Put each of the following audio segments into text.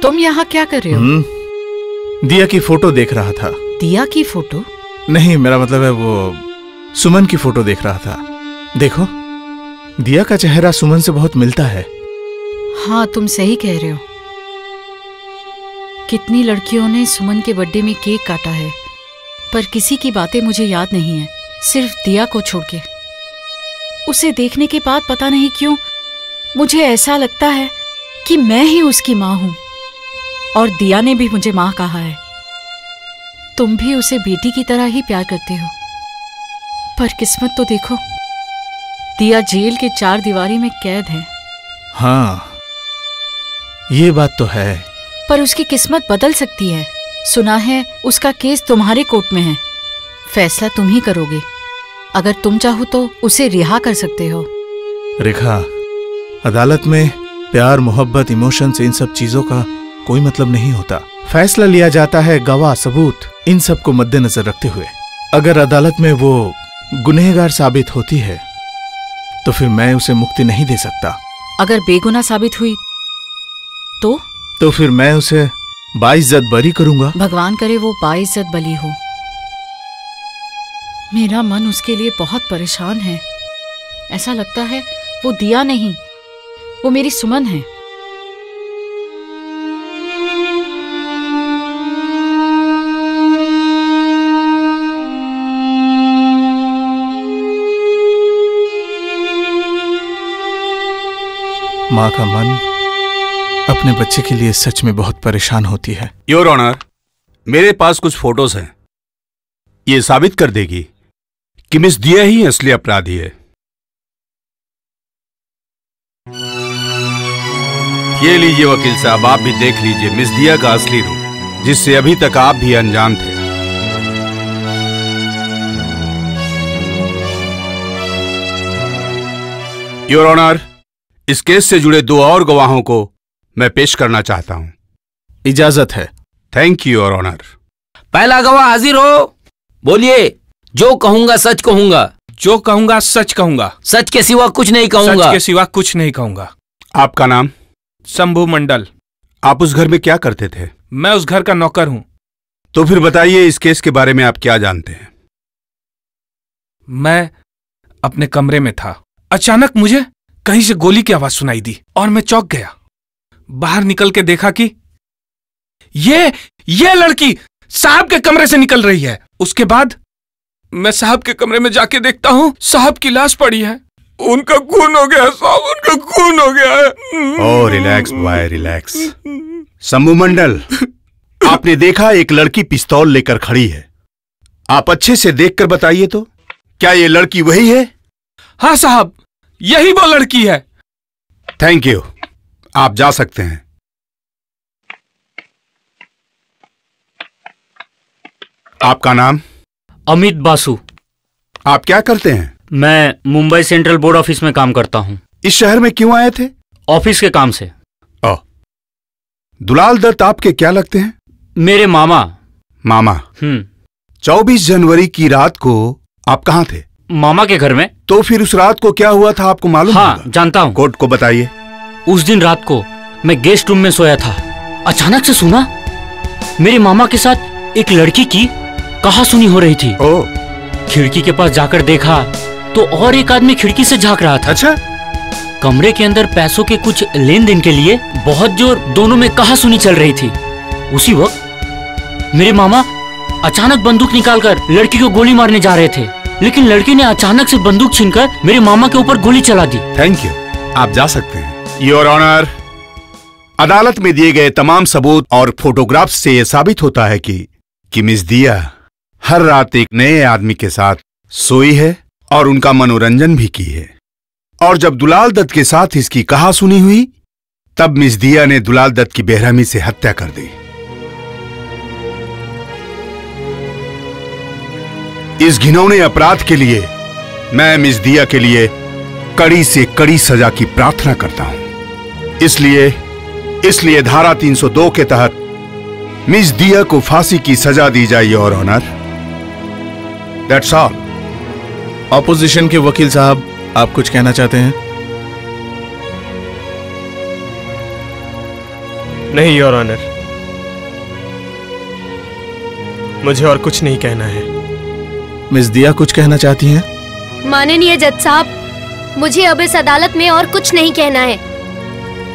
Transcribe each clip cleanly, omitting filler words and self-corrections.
तुम यहाँ क्या कर रहे हो? दिया की फोटो देख रहा था। दिया की फोटो? नहीं, मेरा मतलब है वो सुमन की फोटो देख रहा था। देखो, दिया का चेहरा सुमन से बहुत मिलता है। हाँ, तुम सही कह रहे हो। कितनी लड़कियों ने सुमन के बर्थडे में केक काटा है, पर किसी की बातें मुझे याद नहीं है, सिर्फ दिया को छोड़ के। उसे देखने के बाद पता नहीं क्यों मुझे ऐसा लगता है कि मैं ही उसकी माँ हूं, और दिया ने भी मुझे माँ कहा है। तुम भी उसे बेटी की तरह ही प्यार करते हो, पर किस्मत तो देखो, दिया जेल के 4 दीवारी में कैद है। हाँ, ये बात तो है। पर उसकी किस्मत बदल सकती है। सुना है उसका केस तुम्हारे कोर्ट में है, फैसला तुम ही करोगे। अगर तुम चाहो तो उसे रिहा कर सकते हो। रेखा, अदालत में प्यार, मोहब्बत, इमोशंस, इन सब चीजों का कोई मतलब नहीं होता। फैसला लिया जाता है गवाह, सबूत, इन सब को मद्देनजर रखते हुए। अगर अदालत में वो गुनहगार साबित होती है तो फिर मैं उसे मुक्ति नहीं दे सकता। अगर बेगुनाह साबित हुई तो फिर मैं उसे बाइज्जत बरी करूंगा। भगवान करे वो बाइज्जत बली हो। मेरा मन उसके लिए बहुत परेशान है। ऐसा लगता है वो दिया नहीं, वो मेरी सुमन है। माँ का मन अपने बच्चे के लिए सच में बहुत परेशान होती है। योर ऑनर, मेरे पास कुछ फोटोज हैं। ये साबित कर देगी कि मिस दिया ही असली अपराधी है। ये लीजिए वकील साहब, आप भी देख लीजिए मिस दिया का असली रूप, जिससे अभी तक आप भी अनजान थे। योर ऑनर, इस केस से जुड़े 2 और गवाहों को मैं पेश करना चाहता हूं। इजाजत है। Thank you your honour. पहला गवाह हाजिर हो। बोलिए। जो कहूंगा सच कहूंगा। जो कहूंगा सच कहूंगा। सच के सिवा कुछ नहीं कहूंगा। सच के सिवा कुछ नहीं कहूंगा। आपका नाम? शंभू मंडल। आप उस घर में क्या करते थे? मैं उस घर का नौकर हूं। तो फिर बताइए इस केस के बारे में आप क्या जानते हैं? मैं अपने कमरे में था, अचानक मुझे कहीं से गोली की आवाज सुनाई दी और मैं चौंक गया। बाहर निकल के देखा कि ये लड़की साहब के कमरे से निकल रही है। उसके बाद मैं साहब के कमरे में जाके देखता हूं, साहब की लाश पड़ी है। उनका खून हो गया साहब, उनका खून हो गया है। ओह रिलैक्स बॉय, रिलैक्स। शंभू मंडल, आपने देखा एक लड़की पिस्तौल लेकर खड़ी है। आप अच्छे से देखकर बताइए तो, क्या ये लड़की वही है? हाँ साहब, यही वो लड़की है। थैंक यू, आप जा सकते हैं। आपका नाम? अमित बासु। आप क्या करते हैं? मैं मुंबई सेंट्रल बोर्ड ऑफिस में काम करता हूँ। इस शहर में क्यों आए थे? ऑफिस के काम से। दुलाल दत्त आपके क्या लगते हैं? मेरे मामा। मामा? 24 जनवरी की रात को आप कहाँ थे? मामा के घर में। तो फिर उस रात को क्या हुआ था आपको मालूम? हाँ, जानता हूँ। कोर्ट को बताइए। उस दिन रात को मैं गेस्ट रूम में सोया था। अचानक से सुना मेरे मामा के साथ एक लड़की की कहासुनी हो रही थी। खिड़की के पास जाकर देखा तो और एक आदमी खिड़की से झांक रहा था। अच्छा? कमरे के अंदर पैसों के कुछ लेन देन के लिए बहुत जोर दोनों में कहासुनी चल रही थी। उसी वक्त मेरे मामा अचानक बंदूक निकालकर लड़की को गोली मारने जा रहे थे, लेकिन लड़की ने अचानक से बंदूक छीनकर मेरे मामा के ऊपर गोली चला दी। थैंक यू, आप जा सकते हैं। योर ऑनर, अदालत में दिए गए तमाम सबूत और फोटोग्राफ्स से यह साबित होता है कि मिस दिया हर रात एक नए आदमी के साथ सोई है और उनका मनोरंजन भी की है। और जब दुलाल दत्त के साथ इसकी कहासुनी हुई, तब मिस दिया ने दुलाल दत्त की बेरहमी से हत्या कर दी। इस घिनौने अपराध के लिए मैं मिस दिया के लिए कड़ी से कड़ी सजा की प्रार्थना करता हूं। इसलिए धारा 302 के तहत मिस दिया को फांसी की सजा दी जाए your honour. That's all. Opposition के वकील साहब, आप कुछ कहना चाहते हैं? नहीं योर ऑनर, मुझे और कुछ नहीं कहना है। मिस दिया कुछ कहना चाहती हैं? माननीय जज साहब, मुझे अब इस अदालत में और कुछ नहीं कहना है।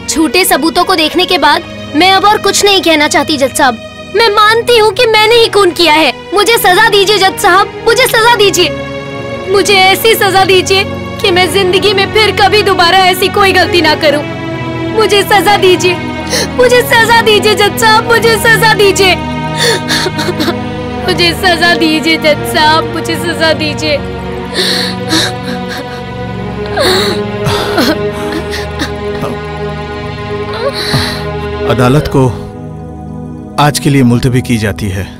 झूठे सबूतों को देखने के बाद मैं अब और कुछ नहीं कहना चाहती जज साहब। मैं मानती हूँ कि मैंने ही खून किया है। मुझे सजा दीजिए जज साहब, मुझे सजा दीजिए। मुझे ऐसी सजा दीजिए कि मैं जिंदगी में फिर कभी दोबारा ऐसी कोई गलती ना करूं। मुझे सजा दीजिए, मुझे सजा दीजिए जज साहब, मुझे सजा दीजिए। मुझे सजा दीजिए जज साहब, मुझे सजा दीजिए। अदालत को आज के लिए मुलतवी की जाती है।